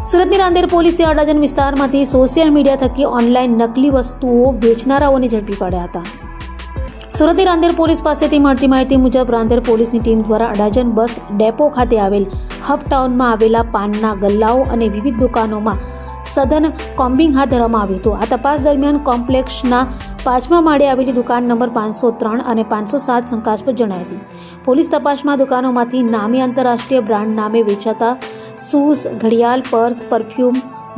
સુરતની રાંદેર પોલીસે અડાજણ વિસ્તારમાંથી સોશિયલ મીડિયા થકી ઓનલાઈન નકલી વસ્તુઓ વેચનારાઓને ઝડપી પાડ્યા હતા. સુરતની રાંદેર પોલીસ પાસેથી મળતી માહિતી મુજબ રાંદેર પોલીસની ટીમ દ્વારા અડાજણ બસ ડેપો ખાતે આવેલ હબ ટાઉનમાં આવેલા પાનના ગલ્લાઓ અને વિવિધ દુકાનોમાં સઘન કોમ્બિંગ હાથ ધરવામાં આવ્યું હતું. આ તપાસ દરમિયાન કોમ્પ્લેક્સના 5મા માળે આવેલી દુકાન નંબર 503 અને 507 શંકાસ્પદ જણાઈ હતી. પોલીસ તપાસમાં દુકાનોમાંથી નામી આંતરરાષ્ટ્રીય બ્રાન્ડ નામે વેચાતા શૂઝ, ઘડિયાળ, purse, perfume,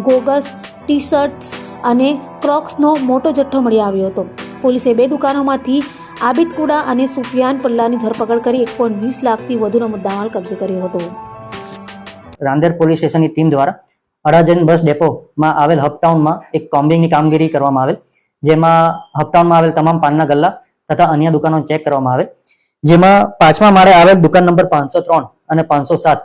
goggles, T shirts અને ક્રોક્સનો મોટો જથ્થો મળી આવ્યો હતો. પોલીસે 2 દુકાનોમાંથી આબિદ કુડા અને સુફિયાન પલ્લાની ધરપકડ કરી 1.20 લાખથી વધુનો મુદ્દામાલ કબજે કર્યો હતો. રાંદેર પોલીસ સ્ટેશનની ટીમ દ્વારા અડાજણ બસ ડેપોમાં આવેલ હબટાઉનમાં એક કોમ્બિંગની કામગીરી કરવામાં આવેલ, જેમાં હબટાઉનમાં આવેલ તમામ પાનના ગલ્લા તથા અન્ય દુકાનો ચેક કરવામાં આવે, જેમાં 5મા માળે આવેલ દુકાન નંબર 503 અને 507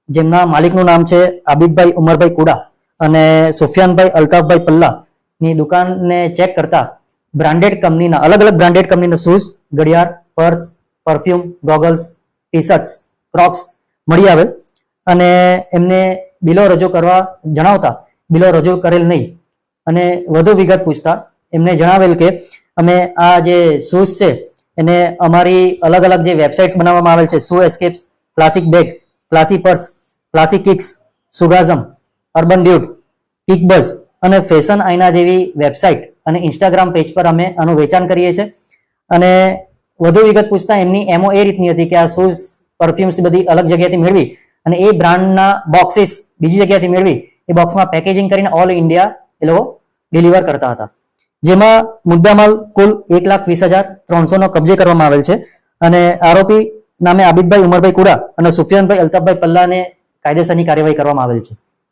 જેમના માલિકનું નામ છે આબિદભાઈ ઉમરભાઈ કુડા અને સુફિયાનભાઈ અલ્તાફભાઈ પલ્લાની દુકાનને ચેક કરતા બ્રાન્ડેડ કંપનીના અલગ બ્રાન્ડેડ કંપનીના શૂઝ, ઘડિયાળ, purse, perfume, goggles, T shirts, Crocs મળી આવેલ અને એમને બિલો રજૂ કરવા જણાવતા બિલો રજૂ કરેલ નહીં અને વધુ વિગત પૂછતા એમને જણાવેલ કે અમે આ જે શૂઝ છે એને અમારી અલગ જે વેબસાઇટ્સ બનાવવામાં આવેલ છે, Shoe Escapes, Classic Bag, Classy Purse, Classic Kicks, સુગાઝમ, અર્બન ડ્યુડ, કિકબઝ અને ફેશન આઈના જેવી વેબસાઇટ અને ઇન્સ્ટાગ્રામ પેજ પર અમે આનું વેચાણ કરીએ છીએ. અને વધુ વિગત પૂછતા એમની એમઓ એ રીતની હતી કે આ શૂઝ, પરફ્યુમ્સ બધી અલગ જગ્યાએથી મેળવી અને એ બ્રાન્ડના બોક્સીસ બીજી જગ્યાએથી મેળવી એ બોક્સમાં પેકેજિંગ કરીને ઓલ ઇન્ડિયા એ લોકો ડિલિવર કરતા હતા, જેમાં મુદ્દામાલ કુલ 1,20,300નો કબજે કરવામાં આવેલ છે અને આરોપી નામે આબિદભાઈ ઉમરભાઈ કુડા અને સુફિયાનભાઈ અલ્તાફભાઈ પલ્લાને કાયદેસરની કાર્યવાહી કરવામાં આવેલ છે.